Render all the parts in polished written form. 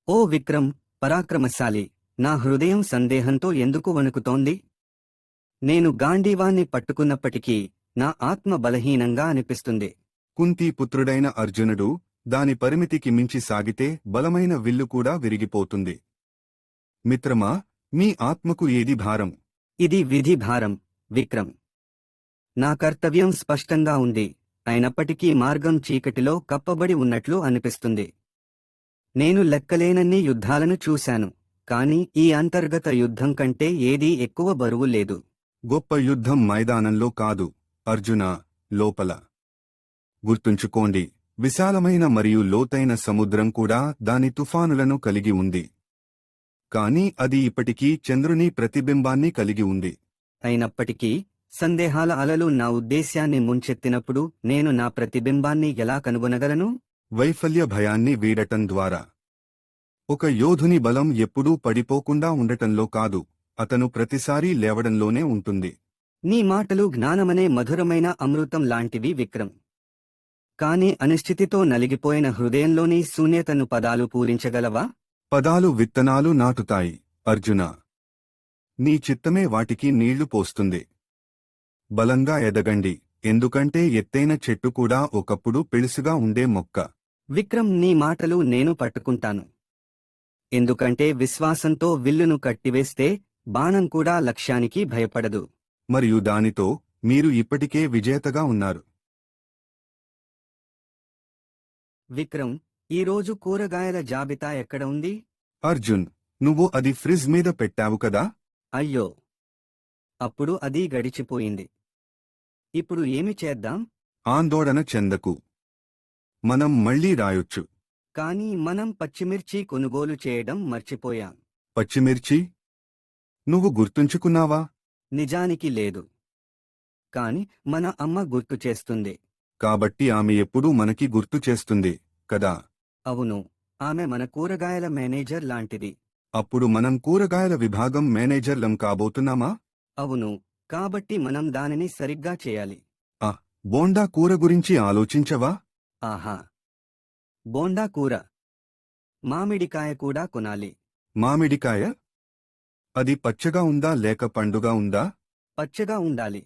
ఓ విక్రమ్, పరాక్రమశాలి, నా హృదయం సందేహంతో ఎందుకు వణుకుతోంది? నేను గాంధీవాన్ని పట్టుకున్నప్పటికీ నా ఆత్మ బలహీనంగా అనిపిస్తుంది. కుంతీ పుత్రుడైన అర్జునుడు దాని పరిమితికి మించి సాగితే బలమైన విల్లు కూడా విరిగిపోతుంది. మిత్రమా, మీ ఆత్మకు ఏది భారం? ఇది విధి భారం, విక్రమ్. నా కర్తవ్యం స్పష్టంగా ఉంది, అయినప్పటికీ మార్గం చీకటిలో కప్పబడి ఉన్నట్లు అనిపిస్తుంది. నేను లెక్కలేనన్ని యుద్ధాలను చూశాను, కాని ఈ అంతర్గత యుద్ధం కంటే ఏదీ ఎక్కువ బరువు లేదు. గొప్ప యుద్ధం మైదానంలో కాదు, అర్జునా, లోపల. గుర్తుంచుకోండి, విశాలమైన మరియు లోతైన సముద్రం కూడా దాని తుఫానులను కలిగి ఉంది. కాని అది ఇప్పటికీ చంద్రుని ప్రతిబింబాన్ని కలిగి ఉంది. అయినప్పటికీ సందేహాల అలలు నా ఉద్దేశ్యాన్ని ముంచెత్తినప్పుడు నేను నా ప్రతిబింబాన్ని ఎలా కనుగొనగలను? వైఫల్య భయాన్ని వీడటం ద్వారా. ఒక యోధుని బలం ఎప్పుడూ పడిపోకుండా ఉండటంలో కాదు, అతను ప్రతిసారీ లేవడంలోనే ఉంటుంది. నీ మాటలు జ్ఞానమనే మధురమైన అమృతం లాంటివి, విక్రమ్. కాని అనిశ్చితితో నలిగిపోయిన హృదయంలోని శూన్యతను పదాలు పూరించగలవా? పదాలు విత్తనాలు నాటుతాయి, అర్జునా. నీ చిత్తమే వాటికి నీళ్లు పోస్తుంది. బలంగా ఎదగండి, ఎందుకంటే ఎత్తైన చెట్టు కూడా ఒకప్పుడు పెళుసుగా ఉండే మొక్క. విక్రమ్, నీ మాటలు నేను పట్టుకుంటాను. ఎందుకంటే విశ్వాసంతో విల్లును కట్టివేస్తే బాణం కూడా లక్ష్యానికి భయపడదు. మరియు దానితో మీరు ఇప్పటికే విజేతగా ఉన్నారు. విక్రమ్, ఈరోజు కూరగాయల జాబితా ఎక్కడ ఉంది? అర్జున్, నువ్వు అది ఫ్రిజ్ మీద పెట్టావు కదా? అయ్యో, అప్పుడు అది గడిచిపోయింది. ఇప్పుడు ఏమి చేద్దాం? ఆందోళన చెందకు, మనం మళ్లీ రాయొచ్చు. కానీ మనం పచ్చిమిర్చి కొనుగోలు చేయడం మర్చిపోయాం. పచ్చిమిర్చి? నువ్వు గుర్తుంచుకున్నావా? నిజానికి లేదు, కాని మన అమ్మ గుర్తు చేస్తుంది. కాబట్టి ఆమె ఎప్పుడూ మనకి గుర్తు చేస్తుంది కదా? అవును, ఆమె మన కూరగాయల మేనేజర్ లాంటిది. అప్పుడు మనం కూరగాయల విభాగం మేనేజర్లం కాబోతున్నామా? అవును, కాబట్టి మనం దానిని సరిగ్గా చేయాలి. బోండా కూర గురించి ఆలోచించవా? ఆహా, బోండా కూర. మామిడికాయ కూడా కొనాలి. మామిడికాయ? అది పచ్చగా ఉందా లేక పండుగా ఉందా? పచ్చగా ఉండాలి.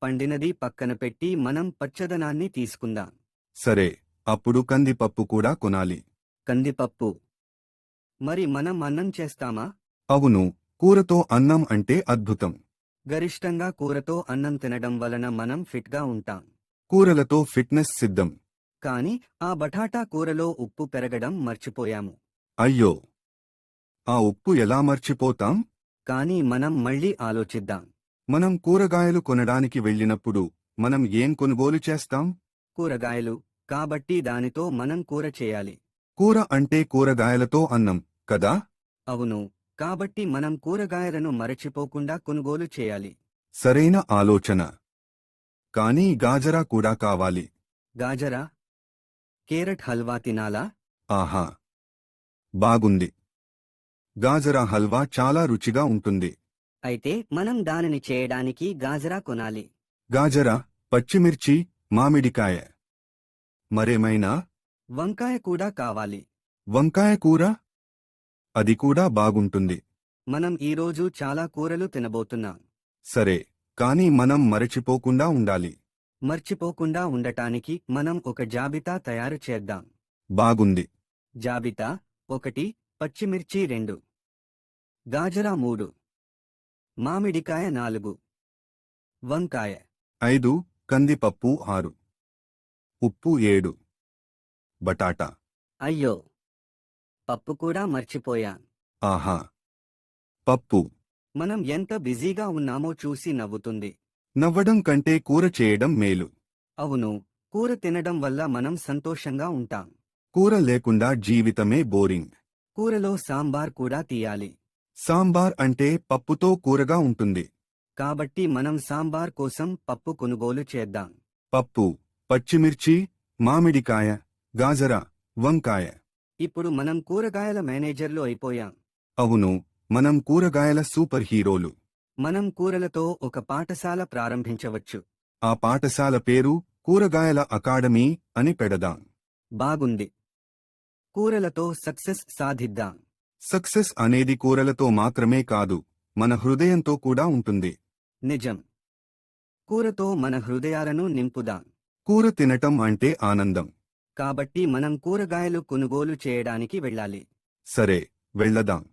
పండినది పక్కన పెట్టి మనం పచ్చదనాన్ని తీసుకుందాం. సరే, అప్పుడు కందిపప్పు కూడా కొనాలి. కందిపప్పు? మరి మనం అన్నం చేస్తామా? అవును, కూరతో అన్నం అంటే అద్భుతం. గరిష్టంగా కూరతో అన్నం తినడం వలన మనం ఫిట్గా ఉంటాం. కూరలతో ఫిట్నెస్ సిద్ధం. కాని ఆ బఠాటా కూరలో ఉప్పు పెరగడం మర్చిపోయాము. అయ్యో, ఆ ఉప్పు ఎలా మర్చిపోతాం? కాని మనం మళ్ళీ ఆలోచిద్దాం. మనం కూరగాయలు కొనడానికి వెళ్ళినప్పుడు మనం ఏం కొనుగోలు చేస్తాం? కూరగాయలు, కాబట్టి దానితో మనం కూర చేయాలి. కూర అంటే కూరగాయలతో అన్నం కదా? అవును, కాబట్టి మనం కూరగాయలను మరచిపోకుండా కొనుగోలు చేయాలి. సరైన ఆలోచన. కానీ గాజరా కూడా కావాలి. గాజరా? కేరట్ హల్వా తినాలా? ఆహా, బాగుంది. గాజరా హల్వా చాలా రుచిగా ఉంటుంది. అయితే మనం దానిని చేయడానికి గాజరా కొనాలి. గాజరా, పచ్చిమిర్చి, మామిడికాయ. మరేమైనా? వంకాయ కూడా కావాలి. వంకాయ కూర? అది కూడా బాగుంటుంది. మనం ఈరోజు చాలా కూరలు తినబోతున్నాం. సరే, కాని మనం మరచిపోకుండా ఉండాలి. మర్చిపోకుండా ఉండటానికి మనం ఒక జాబితా తయారు చేద్దాం. బాగుంది. జాబితా: 1 పచ్చిమిర్చి, 2 గాజరా, 3 మామిడికాయ, 4 వంకాయ, 5 కందిపప్పు, 6 ఉప్పు, 7 బటాటా. అయ్యో, పప్పు కూడా మర్చిపోయాం. ఆహా, పప్పు. మనం ఎంత బిజీగా ఉన్నామో చూసి నవ్వుతుంది. నవ్వడం కంటే కూర చేయడం మేలు. అవును, కూర తినడం వల్ల మనం సంతోషంగా ఉంటాం. కూర లేకుండా జీవితమే బోరింగ్. కూరలో సాంబార్ కూడా తీయాలి. సాంబార్ అంటే పప్పుతో కూరగా ఉంటుంది. కాబట్టి మనం సాంబార్ కోసం పప్పు కొనుగోలు చేద్దాం. పప్పు, పచ్చిమిర్చి, మామిడికాయ, గాజరా, వంకాయ. ఇప్పుడు మనం కూరగాయల మేనేజర్లు అయిపోయాం. అవును, మనం కూరగాయల సూపర్ హీరోలు. మనం కూరలతో ఒక పాఠశాల ప్రారంభించవచ్చు. ఆ పాఠశాల పేరు కూరగాయల అకాడమీ అని పెడదాం. బాగుంది. కూరలతో సక్సెస్ సాధిద్దాం. సక్సెస్ అనేది కూరలతో మాత్రమే కాదు, మన హృదయంతో కూడా ఉంటుంది. నిజం. కూరతో మన హృదయాలను నింపుదాం. కూర తినటం అంటే ఆనందం. కాబట్టి మనం కూరగాయలు కొనుగోలు చేయడానికి వెళ్ళాలి. సరే, వెళ్ళదాం.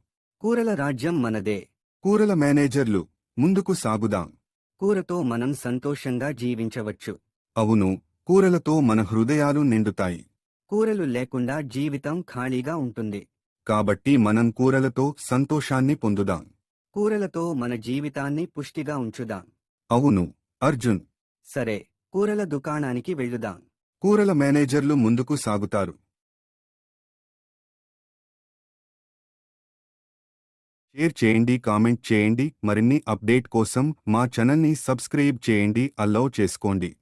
కూరల రాజ్యం మనదే. కూరల మేనేజర్లు, ముందుకు సాగుదాం. కూరతో మనం సంతోషంగా జీవించవచ్చు. అవును, కూరలతో మన హృదయాలు నిండుతాయి. కూరలు లేకుండా జీవితం ఖాళీగా ఉంటుంది. కాబట్టి మనం కూరలతో సంతోషాన్ని పొందుదాం. కూరలతో మన జీవితాన్ని పుష్టిగా ఉంచుదాం. అవును, అర్జున్. సరే, కూరల దుకాణానికి వెళ్ళుదాం. కూరల మేనేజర్లు ముందుకు సాగుతారు. షేర్ చేయండి, కామెంట్ చేయండి. మరిన్ని అప్డేట్ కోసం మా ఛానల్ని సబ్స్క్రైబ్ చేయండి, అలౌ చేసుకోండి.